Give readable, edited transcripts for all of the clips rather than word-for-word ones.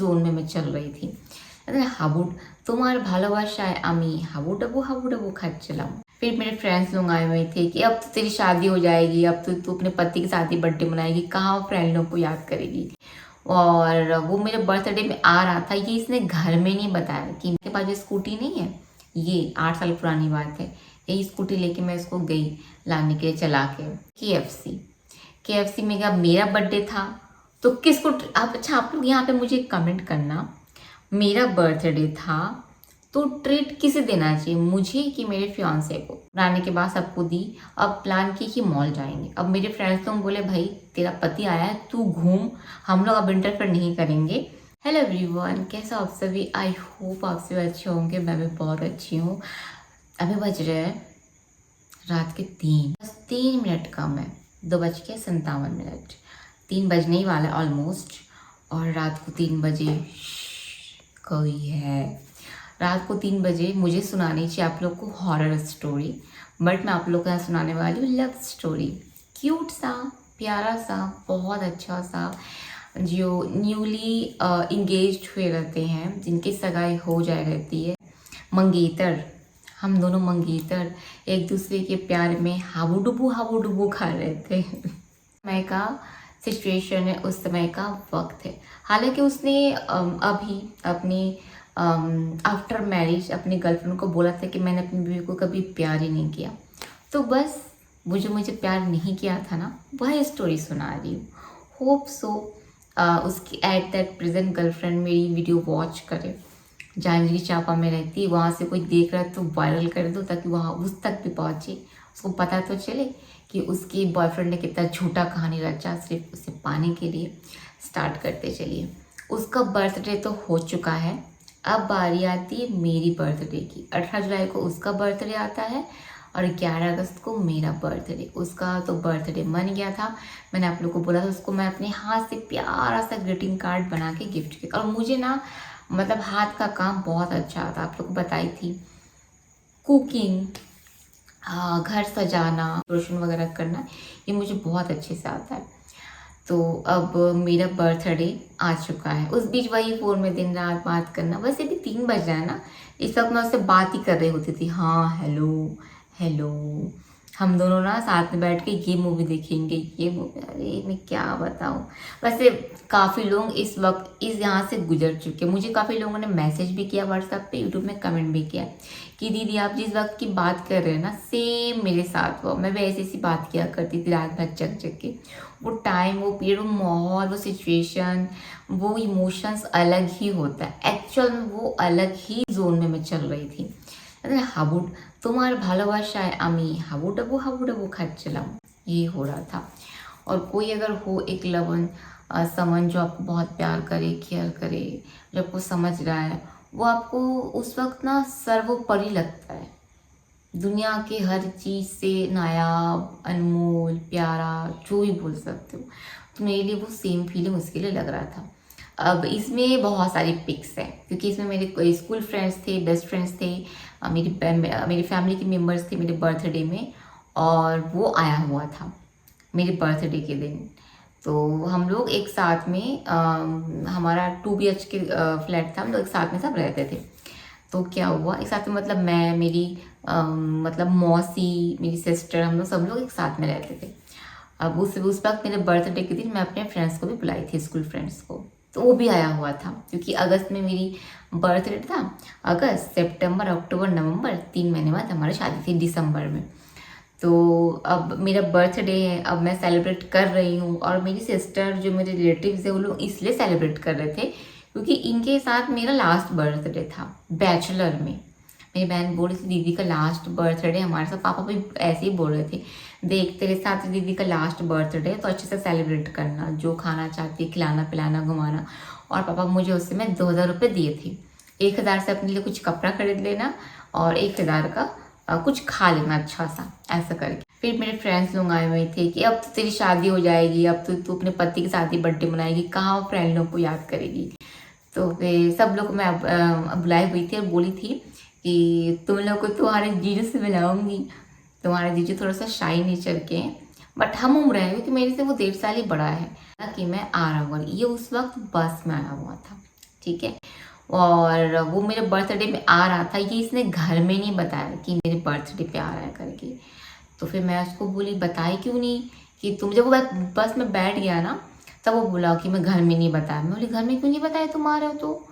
Zone में मैं चल रही थी। हाबू तुम्हार भालोबासाय आमी हाबू डबू खाচ্ছিলাম। फिर मेरे फ्रेंड्स लोग आए हुए थे कि अब तो तेरी शादी हो जाएगी, अब तो तू अपने पति के साथ ही बर्थडे मनाएगी, कहाँ फ्रेंड लोग को याद करेगी। और वो मेरे बर्थडे में आ रहा था, ये इसने घर में नहीं बताया कि मेरे पास जो स्कूटी नहीं है, ये 8 साल पुरानी बात है, यही स्कूटी लेके मैं इसको गई लाने के लिए चला के KFC में क्या मेरा बर्थडे था तो किसको आप अच्छा आप लोग यहाँ पे मुझे कमेंट करना, मेरा बर्थडे था तो ट्रीट किसे देना चाहिए, मुझे कि मेरे फियांसे को। बनाने के बाद सबको दी। अब प्लान की कि मॉल जाएंगे। अब मेरे फ्रेंड्स लोग बोले भाई तेरा पति आया है, तू घूम, हम लोग अब इंटरफेयर नहीं करेंगे। हेलो एवरीवन, कैसा आप सभी? आई होप आप सभी अच्छे होंगे। मैं भी बहुत अच्छी हूँ। अभी बज रहे हैं रात के 3 कम है, 2:57। 3 बजने ही वाला है ऑलमोस्ट। और रात को 3 बजे कोई है, रात को 3 बजे मुझे सुनानी चाहिए आप लोग को हॉरर स्टोरी, बट मैं आप लोग को यहाँ सुनाने वाली हूँ लव स्टोरी। क्यूट सा, प्यारा सा, बहुत अच्छा सा, जो न्यूली इंगेज्ड हुए रहते हैं, जिनकी सगाई हो जाए रहती है, मंगेतर, हम दोनों मंगेतर एक दूसरे के प्यार में हाबू डुबू खा रहे थे। समय का सिचुएशन है, उस समय का वक्त है। हालांकि उसने अभी अपनी आफ्टर मैरिज अपनी गर्लफ्रेंड को बोला था कि मैंने अपनी बीवी को कभी प्यार ही नहीं किया। तो बस वो जो मुझे प्यार नहीं किया था ना, वह स्टोरी सुना रही हूँ। होप सो उसकी एट दैट प्रेजेंट गर्लफ्रेंड मेरी वीडियो वॉच करे। जांजगीर चांपा में रहती है, वहाँ से कोई देख रहा है तो वायरल कर दो, ताकि वहाँ उस तक भी पहुँचे, उसको पता तो चले कि उसकी बॉयफ्रेंड ने कितना झूठा कहानी रचा सिर्फ उसे पाने के लिए। स्टार्ट करते चलिए। उसका बर्थडे तो हो चुका है, अब बारी आती है मेरी बर्थडे की। 18 जुलाई को उसका बर्थडे आता है और 11 अगस्त को मेरा बर्थडे। उसका तो बर्थडे मन गया था, मैंने आप लोग को बोला था उसको मैं अपने हाथ से प्यारा सा ग्रीटिंग कार्ड बना के गिफ्ट किया। और मुझे ना मतलब हाथ का काम बहुत अच्छा आता, आप लोग को बताई थी। कुकिंग, घर सजाना, रोशन वगैरह करना, ये मुझे बहुत अच्छे से आता है। तो अब मेरा बर्थडे आ चुका है। उस बीच वही फ़ोन में दिन रात बात करना, वैसे भी 3 बज रहा है ना, इस वक्त मैं उससे बात ही कर रही होती थी। हाँ हेलो हेलो, हम दोनों ना साथ में बैठ के ये मूवी देखेंगे, ये मूवी, अरे मैं क्या बताऊँ। वैसे काफ़ी लोग इस वक्त इस यहाँ से गुजर चुके। मुझे काफ़ी लोगों ने मैसेज भी किया व्हाट्सएप पे, यूट्यूब में कमेंट भी किया कि दीदी आप जिस वक्त की बात कर रहे हैं ना, सेम मेरे साथ हुआ। मैं भी ऐसी ऐसी बात किया करती थी रात भर जग जग के। वो टाइम, वो पीरियड, वो माहौल, वो सिचुएशन, वो इमोशंस अलग ही होता है। एक्चुअल में वो अलग ही जोन में मैं चल रही थी। हाबू तुम्हार भालोबासाय आमी हाबू डबू खाচ্ছিলাম, ये हो रहा था। और कोई अगर हो एक लवन समन जो आपको बहुत प्यार करे, केयर करे, जो आपको समझ रहा है, वो आपको उस वक्त ना सर्वोपरि लगता है, दुनिया के हर चीज़ से नायाब, अनमोल, प्यारा, जो भी बोल सकते हो। तो मेरे लिए वो सेम फीलिंग उसके लिए लग रहा था। अब इसमें बहुत सारी पिक्स हैं, क्योंकि इसमें मेरे कोई स्कूल फ्रेंड्स थे, बेस्ट फ्रेंड्स थे, मेरी फैमिली के मेम्बर्स थे मेरे बर्थडे में, और वो आया हुआ था मेरे बर्थडे के दिन। तो हम लोग एक साथ में हमारा 2 BHK फ्लैट था, हम लोग एक साथ में सब रहते थे। तो क्या हुआ, एक साथ में मतलब मैं, मेरी मतलब मौसी, मेरी सिस्टर, हम लोग सब लोग एक साथ में रहते थे। अब उस वक्त मेरे बर्थडे के दिन मैं अपने फ्रेंड्स को भी बुलाई थी, स्कूल फ्रेंड्स को, तो वो भी आया हुआ था, क्योंकि अगस्त में मेरी बर्थडे था। अगस्त, सितंबर, अक्टूबर, नवंबर, 3 महीने बाद हमारी शादी थी दिसंबर में। तो अब मेरा बर्थडे है, अब मैं सेलिब्रेट कर रही हूँ, और मेरी सिस्टर जो मेरे रिलेटिव्स है वो लोग इसलिए सेलिब्रेट कर रहे थे क्योंकि इनके साथ मेरा लास्ट बर्थडे था बैचलर में। मेरी बहन बोल रही थी दीदी का लास्ट बर्थडे हमारे साथ, पापा भी ऐसे ही बोल रहे थे, देख तेरे साथ दीदी का लास्ट बर्थडे, तो अच्छे से सेलिब्रेट करना, जो खाना चाहती, खिलाना पिलाना, घुमाना। और पापा मुझे उस समय 2000 रुपये दिए थे। 1000 से अपने लिए कुछ कपड़ा खरीद लेना और 1000 का कुछ खा लेना अच्छा सा, ऐसा करके। फिर मेरे फ्रेंड्स लोग आए हुए थे कि अब तो तेरी शादी हो जाएगी, अब तो तू अपने पति के साथ ही बर्थडे मनाएगी, कहाँ फ्रेंड लोग को याद करेगी। तो फिर सब लोग मैं बुलाई हुई थी और बोली थी कि तुम लोग को तुम्हारे जीजू से मिलाऊंगी। तुम्हारे जीजू थोड़ा सा शाई नेचर के हैं, बट हम उम्र है, क्योंकि मेरे से वो 1.5 साल ही बड़ा है, कि मैं आ रहा हूँ। ये उस वक्त बस में आया हुआ था, ठीक है। और वो मेरे बर्थडे में आ रहा था, ये इसने घर में नहीं बताया कि मेरे बर्थडे पे आ रहा है करके। तो फिर मैं उसको बोली बताई क्यों नहीं, कि तुम जब वो बस में बैठ गया ना तब वो बोला कि मैं घर में नहीं बताया। मैं बोली घर में क्यों नहीं बताया, तुम आ रहे हो तो।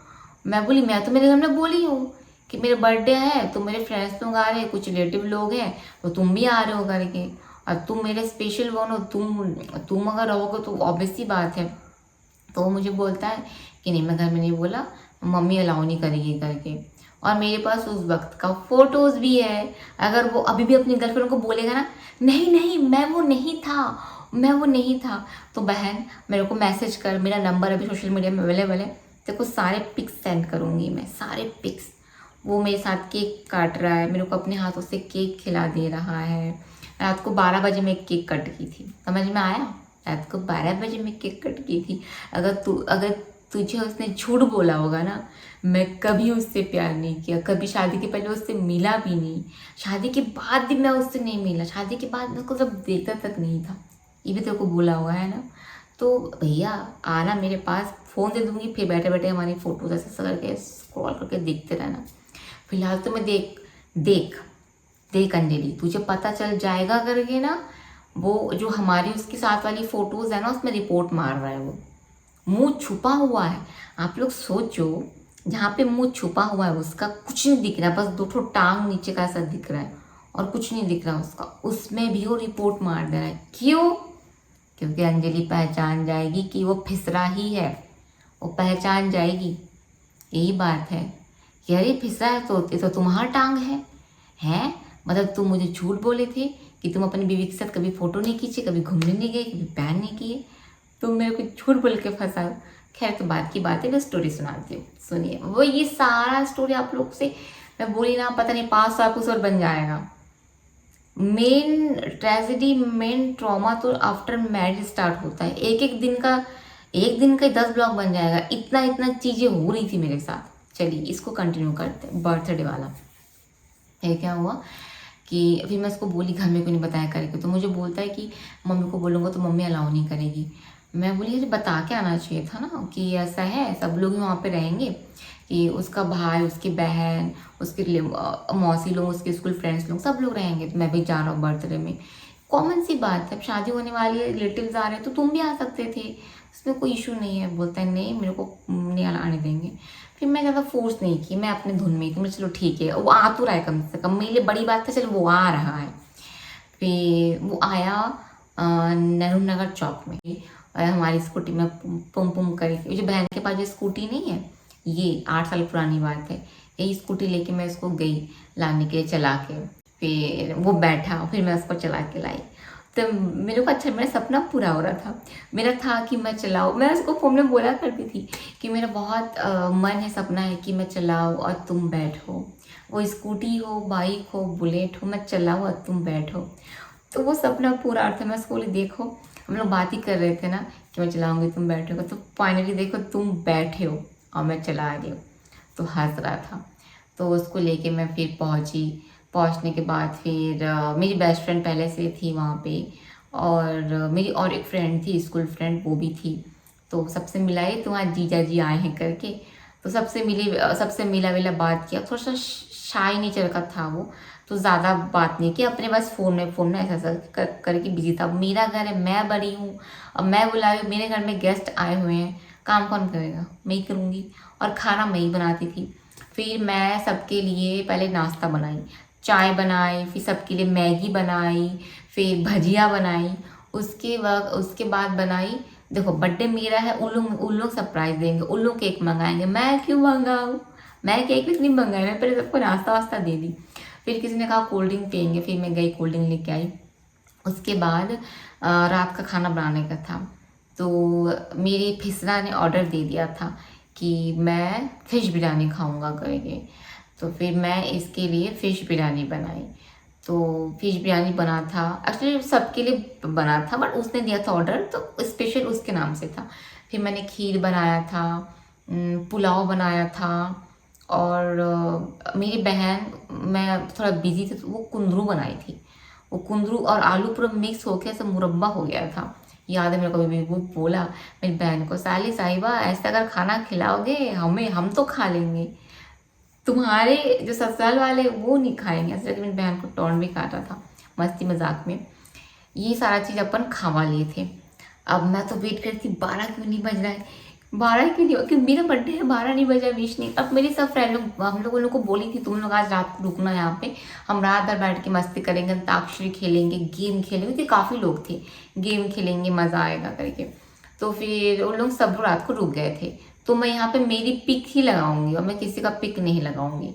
मैं बोली मैं तो मेरे घर में बोली हूँ कि मेरे बर्थडे है तो मेरे फ्रेंड्स लोग आ रहे हैं, कुछ रिलेटिव लोग हैं, तो तुम भी आ रहे हो करके, और तुम मेरे स्पेशल वन हो, तुम अगर रहोगे तो ऑब्वियस सी बात है। तो वो मुझे बोलता है कि नहीं मैं घर में नहीं बोला, मम्मी अलाउ नहीं करेगी करके। और मेरे पास उस वक्त का फोटोज भी है। अगर वो अभी भी अपनी गर्लफ्रेंड को बोलेगा ना नहीं नहीं मैं वो नहीं था, मैं वो नहीं था, तो बहन मेरे को मैसेज कर, मेरा नंबर अभी सोशल मीडिया में अवेलेबल है, तेरे को सारे पिक्स सेंड करूँगी मैं, सारे पिक्स। वो मेरे साथ केक काट रहा है, मेरे को अपने हाथों से केक खिला दे रहा है। रात को 12 बजे मैं केक कट की थी, समझ में आया? रात को 12 बजे मैं केक कट की थी। अगर तुझे उसने झूठ बोला होगा ना, मैं कभी उससे प्यार नहीं किया, कभी शादी के पहले उससे मिला भी नहीं, शादी के बाद भी मैं उससे नहीं मिला, शादी के बाद मैं उसको सब देखता तक नहीं था, ये भी तेरे को बोला हुआ है ना। तो भैया आना मेरे पास, फ़ोन दे दूंगी, फिर बैठे बैठे हमारी फ़ोटोज ऐसे करके स्क्रॉल करके देखते रहना। फिलहाल तो मैं देख देख देख अंजलि, तुझे पता चल जाएगा करके ना, वो जो हमारी उसके साथ वाली फ़ोटोज़ है ना उसमें रिपोर्ट मार रहा है, वो मुंह छुपा हुआ है। आप लोग सोचो, जहाँ पे मुंह छुपा हुआ है उसका कुछ नहीं दिख रहा, बस दो ठो टांग नीचे का ऐसा दिख रहा है और कुछ नहीं दिख रहा उसका, उसमें भी वो रिपोर्ट मार दे रहा है। क्यों? क्योंकि अंजलि पहचान जाएगी कि वो फिसरा ही है, वो पहचान जाएगी, यही बात है कि अरे फिसरा है तो ये तो तुम्हारा टांग है। मतलब तुम मुझे झूठ बोले थे कि तुम अपनी बीवी के साथ कभी फ़ोटो नहीं खींचे, कभी घूमने नहीं गए, कभी प्लान नहीं किए, तुम मेरे को झूठ बोल के फंसा। खैर तो बात की बात है, मैं स्टोरी सुनाती हूँ, सुनिए। वो ये सारा स्टोरी आप लोग से मैं बोली ना, पता नहीं 5 साल कुछ और बन जाएगा। मेन ट्रेजेडी, मेन ट्रॉमा तो आफ्टर मैरिज स्टार्ट होता है। एक दिन का ही 10 ब्लॉग बन जाएगा, इतना इतना चीज़ें हो रही थी मेरे साथ। चलिए इसको कंटिन्यू करते हैं, बर्थडे वाला। ये क्या हुआ कि अभी मैं उसको बोली घर में क्यों नहीं बताया करके, तो मुझे बोलता है कि मम्मी को बोलूँगा तो मम्मी अलाउ नहीं करेगी। मैं बोली अरे बता के आना चाहिए था ना कि ऐसा है, सब लोग ही वहाँ पे रहेंगे, कि उसका भाई, उसकी बहन, उसके मौसी लोग, उसके स्कूल फ्रेंड्स लोग, सब लोग रहेंगे, तो मैं भी जा रहा हूँ बर्थडे में, कॉमन सी बात है, अब शादी होने वाली है, रिलेटिव्स आ रहे हैं तो तुम भी आ सकते थे, उसमें कोई इशू नहीं है। बोलता है नहीं मेरे को नहीं आने देंगे। फिर मैं ज़्यादा फोर्स नहीं की, मैं अपने धुन में थी, मैं चलो ठीक है, वो आ तो रहा है कम से कम, मेरे लिए बड़ी बात है, चलो वो आ रहा है। फिर वो आया नेहरू नगर चौक में, और हमारी स्कूटी में पुम पुम करके, जो बहन के पास जो स्कूटी नहीं है, ये 8 साल पुरानी बात है, यही स्कूटी लेके मैं उसको गई लाने के लिए, चला के। फिर वो बैठा, फिर मैं उसको चला के लाई, तो मेरे को अच्छा, मेरा सपना पूरा हो रहा था। मेरा था कि मैं चलाऊँ, मैं उसको फ़ोन में बोला करती थी कि मेरा बहुत मन है, सपना है कि मैं चलाऊँ और तुम बैठो, वो स्कूटी हो, बाइक हो, बुलेट हो, मैं चलाऊँ और तुम बैठो। तो वो सपना पूरा था। मैं उसको बोली देखो, हम लोग बात ही कर रहे थे ना कि मैं चलाऊँगी तुम बैठोगे, तो फाइनली देखो तुम बैठे हो और मैं चला रही हूँ। तो हंस रहा था, तो उसको लेके मैं फिर पहुँची। पहुँचने के बाद फिर मेरी बेस्ट फ्रेंड पहले से थी वहाँ पे, और मेरी और एक फ्रेंड थी, स्कूल फ्रेंड, वो भी थी। तो सबसे मिलाई, तो वहाँ जीजा जी आए हैं करके, तो सबसे मिला विला बात किया। थोड़ा सा शाई नेचर का था वो, तो ज़्यादा बात नहीं की, अपने बस फ़ोन में ऐसा ऐसा करके बिजी था। मेरा घर है, मैं बड़ी हूँ, अब मैं बुलाई हूँ, मेरे घर में गेस्ट आए हुए हैं, काम कौन करेगा, मैं ही करूँगी, और खाना मैं ही बनाती थी। फिर मैं सबके लिए पहले नाश्ता बनाई, चाय बनाई, फिर सबके लिए मैगी बनाई, फिर भजिया बनाई, उसके बाद बनाई, देखो बर्थडे मेरा है, उन लोग सरप्राइज देंगे, उन लोग केक मंगाएंगे, मैं क्यों मंगाऊँ, मैं केक भी नहीं मंगाई, मैं पहले सबको नाश्ता वास्ता दे दी। फिर किसी ने कहा कोल्ड ड्रिंक पियेंगे, फिर मैं गई कोल्ड ड्रिंक लेके आई। उसके बाद रात का खाना बनाने का था, तो मेरी फिसरा ने ऑर्डर दे दिया था कि मैं फ़िश बिरयानी खाऊंगा करके, तो फिर मैं इसके लिए फ़िश बिरयानी बनाई। तो फ़िश बिरयानी बना था, एक्चुअली सबके लिए बना था, बट उसने दिया था ऑर्डर तो स्पेशल उसके नाम से था। फिर मैंने खीर बनाया था, पुलाव बनाया था, और मेरी बहन, मैं थोड़ा बिजी थी तो वो कुंदरू बनाई थी, वो कुंदरू और आलू पूरा मिक्स होकर ऐसा मुरब्बा हो गया था, याद है मेरे को बेबी वो बोला मेरी बहन को, साली साहिबा ऐसा अगर खाना खिलाओगे हमें, हम तो खा लेंगे, तुम्हारे जो ससुराल वाले वो नहीं खाएंगे। ऐसे करके मेरी बहन को टोन भी काटा था मस्ती मजाक में। ये सारा चीज़ अपन खावा लिए थे। अब मैं तो वेट करती 12 क्यों नहीं बज रहा है, 12 क्यों नहीं, क्योंकि मेरा बर्थडे है, 12 नहीं बजा, 20 नहीं। अब मेरी सब फ्रेंड लोग, हम लोगों को बोली थी तुम लोग आज रात को रुकना यहाँ पे, हम रात भर बैठ के मस्ती करेंगे, अंताक्षरी खेलेंगे, गेम खेलेंगे, क्योंकि काफ़ी लोग थे, गेम खेलेंगे, मज़ा आएगा करके। तो फिर उन लोग सब रात को रुक गए थे। तो मैं यहाँ पे मेरी पिक ही लगाऊंगी और मैं किसी का पिक नहीं लगाऊंगी।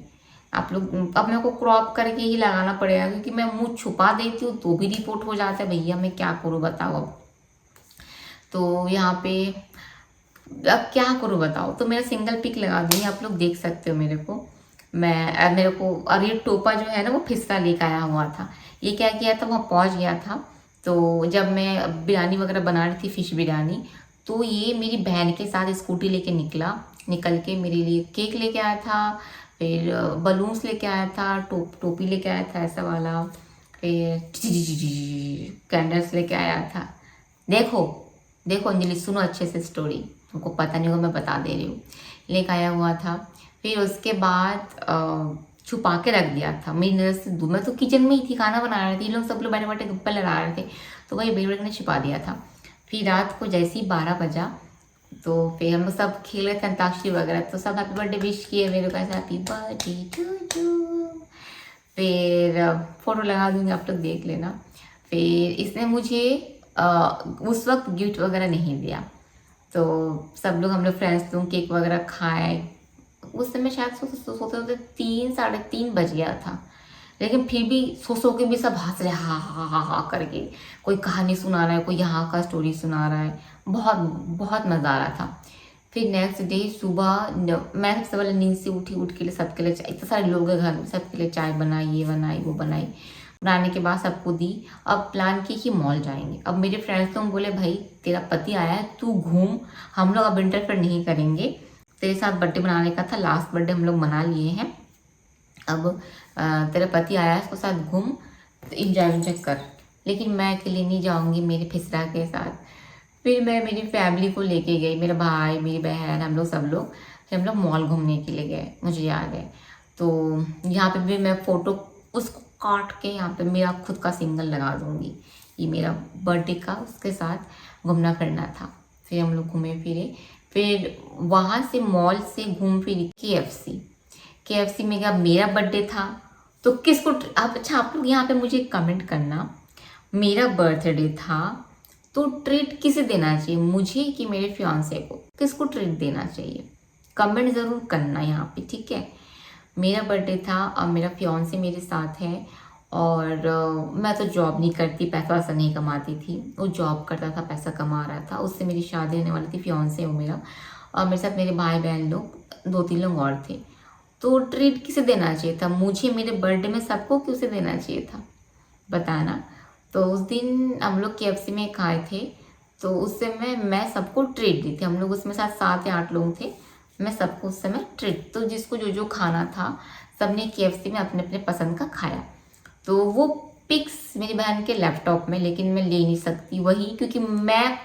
आप लोग अब मेरे को क्रॉप करके ही लगाना पड़ेगा, क्योंकि मैं मुंह छुपा देती हूँ तो भी रिपोर्ट हो जाता है। भैया मैं क्या करूँ बताओ अब। तो यहाँ पे अब क्या करूँ बताओ। तो मेरा सिंगल पिक लगा दूंगी, आप लोग देख सकते हो मेरे को। मेरे को, और ये टोपा जो है ना वो फिस्ता लेकर आया हुआ था। ये क्या किया था, वहाँ पहुँच गया था। तो जब मैं बिरयानी वगैरह बना रही थी, फिश बिरयानी, तो ये मेरी बहन के साथ स्कूटी लेके निकल के मेरे लिए केक लेके आया था, फिर बलून्स लेके आया था, टोपी लेके आया था ऐसा वाला, फिर कैंडल्स लेके आया था। देखो देखो अंजलि, सुनो अच्छे से स्टोरी, तुमको पता नहीं होगा मैं बता दे रही हूँ। लेके आया हुआ था। फिर उसके बाद छुपा के रख दिया था मेरी नज़र से दूर। मैं तो किचन में ही थी, खाना बना रहे थे, ये लोग सब लोग बैठे बैठे गप्पा लड़ा रहे थे, तो वही बेड़ ने छुपा दिया था। फिर रात को जैसे ही 12 बजा, तो फिर हम लोग सब खेल रहे थे अंताक्षरी वगैरह, तो सब हैप्पी बर्थडे विश किए मेरे को, हैप्पी बर्थडे टू यू। फिर फोटो लगा दूंगी, आप लोग देख लेना। फिर इसने मुझे उस वक्त गिफ्ट वगैरह नहीं दिया। तो सब लोग, हम लोग फ्रेंड्स लोग केक वगैरह खाए। उस समय शायद सोते सोते 3 साढ़े 3 बज गया था, लेकिन फिर भी सो के भी सब हंस रहे, हा हा हा हा करके। कोई कहानी सुना रहा है, कोई यहाँ का स्टोरी सुना रहा है, बहुत बहुत मज़ा आ रहा था। फिर नेक्स्ट डे सुबह मैं सबसे पहले नींद से उठ के लिए सबके लिए चाय, इतने सारे लोग हैं घर में, सबके लिए चाय बनाई, ये बनाई वो बनाई। बनाने के बाद सबको दी। अब प्लान की कि मॉल जाएंगे। अब मेरे फ्रेंड्स लोग बोले भाई तेरा पति आया है, तू घूम, हम लोग अब इंटरफेयर नहीं करेंगे, तेरे साथ बर्थडे मनाने का था, लास्ट बर्थडे हम लोग मना लिए हैं, अब तेरा पति आया है, उसके साथ घूम, इंजॉय कर। लेकिन मैं अकेले नहीं जाऊंगी मेरे फिसरा के साथ। फिर मैं मेरी फैमिली को लेके गई, मेरा भाई, मेरी बहन, हम लोग सब लोग, फिर हम लोग मॉल घूमने के लिए गए, मुझे याद है। तो यहाँ पे भी मैं फ़ोटो उसको काट के यहाँ पे मेरा खुद का सिंगल लगा दूँगी, ये मेरा बर्थडे का उसके साथ घूमना फिरना था। फिर हम लोग घूमे फिरे, फिर वहाँ से मॉल से घूम फिर KFC में क्या मेरा बर्थडे था, तो किसको आप, अच्छा आप लोग यहाँ पे मुझे कमेंट करना, मेरा बर्थडे था तो ट्रीट किसे देना चाहिए, मुझे कि मेरे फियांसे को, किसको ट्रीट देना चाहिए, कमेंट ज़रूर करना यहाँ पे, ठीक है। मेरा बर्थडे था और मेरा फियांसे मेरे साथ है, और मैं तो जॉब नहीं करती, पैसा वैसा नहीं कमाती थी, वो जॉब करता था, पैसा कमा रहा था, उससे मेरी शादी होने वाली थी, फियांसे हो मेरा, और मेरे साथ मेरे भाई बहन लोग 2-3 लोग और थे। तो ट्रीट किसे देना चाहिए था, मुझे मेरे बर्थडे में सबको किसे देना चाहिए था बताना। तो उस दिन हम लोग KFC में खाए थे, तो उस समय मैं सबको ट्रीट दी थी, हम लोग उसमें साथ 7 या 8 लोग थे, मैं सबको उस समय ट्रीट, तो जिसको जो जो खाना था सबने KFC में अपने अपने पसंद का खाया। तो वो पिक्स मेरी बहन के लैपटॉप में, लेकिन मैं ले नहीं सकती वही, क्योंकि मैं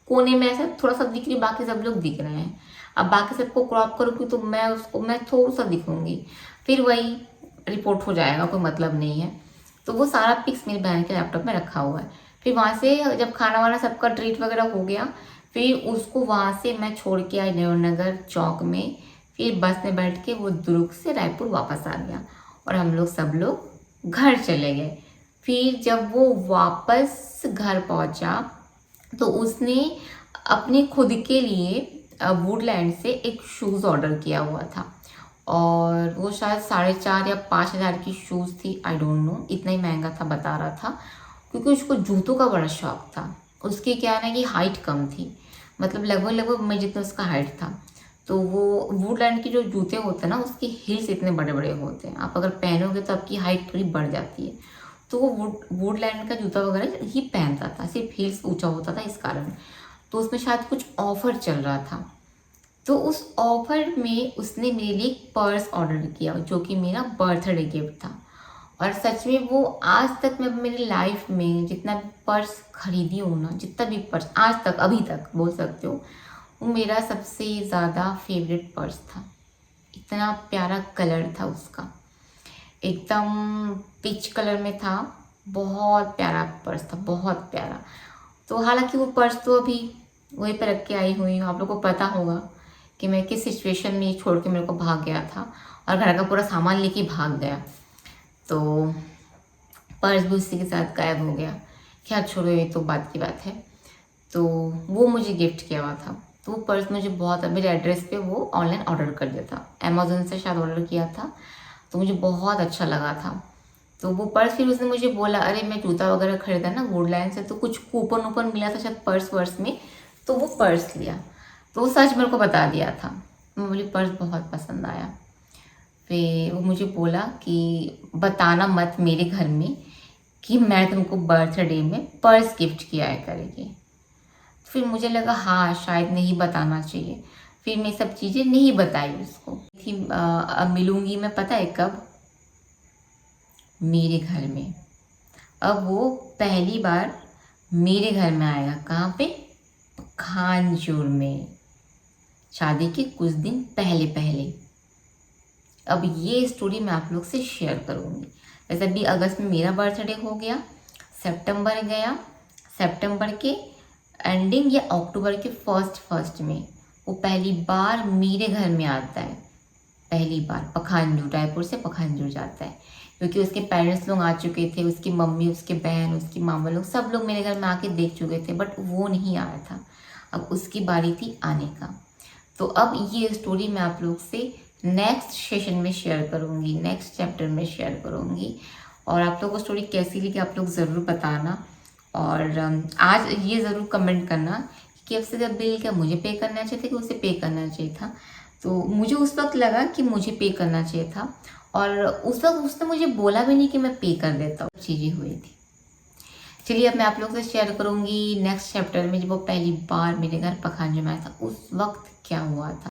कोने में ऐसा थोड़ा सा दिख रही, बाकी सब लोग दिख रहे हैं। अब बाकी सबको क्रॉप करूँगी तो मैं थोड़ा सा दिखूँगी, फिर वही रिपोर्ट हो जाएगा, कोई मतलब नहीं है। तो वो सारा पिक्स मेरी बहन के लैपटॉप में रखा हुआ है। फिर वहाँ से जब खाना वाना सबका ट्रीट वगैरह हो गया, फिर उसको वहाँ से मैं छोड़ के आई नगर चौक में, फिर बस में बैठ के वो दुर्ग से रायपुर वापस आ गया, और हम लोग सब लोग घर चले गए। फिर जब वो वापस घर पहुँचा, तो उसने अपने खुद के लिए वुडलैंड से एक शूज़ ऑर्डर किया हुआ था, और वो शायद 4,500 या 5,000 की शूज़ थी, आई डोंट नो, इतना ही महंगा था बता रहा था, क्योंकि उसको जूतों का बड़ा शौक था। उसकी क्या है ना कि हाइट कम थी, मतलब लगभग मैं जितना उसका हाइट था। तो वो वुडलैंड के जो जूते होते हैं ना, उसके हील्स इतने बड़े बड़े होते हैं, आप अगर पहनोगे तो आपकी हाइट थोड़ी बढ़ जाती है। तो वो वुडलैंड का जूता वगैरह ही पहनता था, सिर्फ हील्स ऊंचा होता था इस कारण। तो उसमें शायद कुछ ऑफर चल रहा था, तो उस ऑफर में उसने मेरे लिए एक पर्स ऑर्डर किया, जो कि मेरा बर्थडे गिफ्ट था। और सच में वो आज तक मैं मेरी लाइफ में जितना भी पर्स खरीदी हूँ ना, जितना भी पर्स आज तक अभी तक बोल सकते हो, वो मेरा सबसे ज़्यादा फेवरेट पर्स था। इतना प्यारा कलर था उसका, एकदम पीच कलर में था। बहुत प्यारा पर्स था, बहुत प्यारा। तो हालांकि वो पर्स तो अभी वहीं पर रख के आई हुई हूँ। आप लोगों को पता होगा कि मैं किस सिचुएशन में ये छोड़ के मेरे को भाग गया था और घर का पूरा सामान लेके भाग गया। तो पर्स भी उसी के साथ गायब हो गया। क्या छोड़ो, ये तो बात की बात है। तो वो मुझे गिफ्ट किया हुआ था। तो वो पर्स मुझे बहुत, मेरे एड्रेस पे वो ऑनलाइन ऑर्डर कर दिया था, अमेज़न से शायद ऑर्डर किया था। तो मुझे बहुत अच्छा लगा था। तो वो पर्स फिर उसने मुझे बोला, अरे मैं जूता वगैरह खरीदा ना वुडलैंड से, तो कुछ कूपन वूपन मिला था शायद पर्स वर्स में, तो वो पर्स लिया। तो वो सच मेरे को बता दिया था। मैं बोली पर्स बहुत पसंद आया। फिर वो मुझे बोला कि बताना मत मेरे घर में कि मैं तुमको बर्थडे में पर्स गिफ्ट किया है करके। फिर मुझे लगा हाँ शायद नहीं बताना चाहिए। फिर मैं सब चीज़ें नहीं बताई उसको। अब मिलूंगी मैं, पता है कब? मेरे घर में। अब वो पहली बार मेरे घर में आएगा। कहाँ पे? खानजोर में, शादी के कुछ दिन पहले पहले। अब ये स्टोरी मैं आप लोग से शेयर करूँगी। जैसे अभी अगस्त में मेरा बर्थडे हो गया, सितंबर गया, सितंबर के एंडिंग या अक्टूबर के फर्स्ट में वो पहली बार मेरे घर में आता है। पहली बार पखानजोर, रायपुर से पखानजोर जाता है, क्योंकि उसके पेरेंट्स लोग आ चुके थे, उसकी मम्मी, उसके बहन, उसकी मामा लोग, सब लोग मेरे घर में आके देख चुके थे, बट वो नहीं आया था। अब उसकी बारी थी आने का। तो अब ये स्टोरी मैं आप लोग से नेक्स्ट सेशन में शेयर करूँगी, नेक्स्ट चैप्टर में शेयर करूँगी। और आप लोगों को स्टोरी कैसी लगी आप लोग ज़रूर बताना। और आज ये ज़रूर कमेंट करना कि अब से बिल क्या मुझे पे करना चाहिए था कि उसे पे करना चाहिए था। तो मुझे उस वक्त लगा कि मुझे पे करना चाहिए था, और उस वक्त उसने मुझे बोला भी नहीं कि मैं पे कर देता हूँ। चीज़ें हुई थी। चलिए अब मैं आप लोग से शेयर करूँगी नेक्स्ट चैप्टर में, जब वो पहली बार मेरे घर पखानजोर में आया था उस वक्त क्या हुआ था।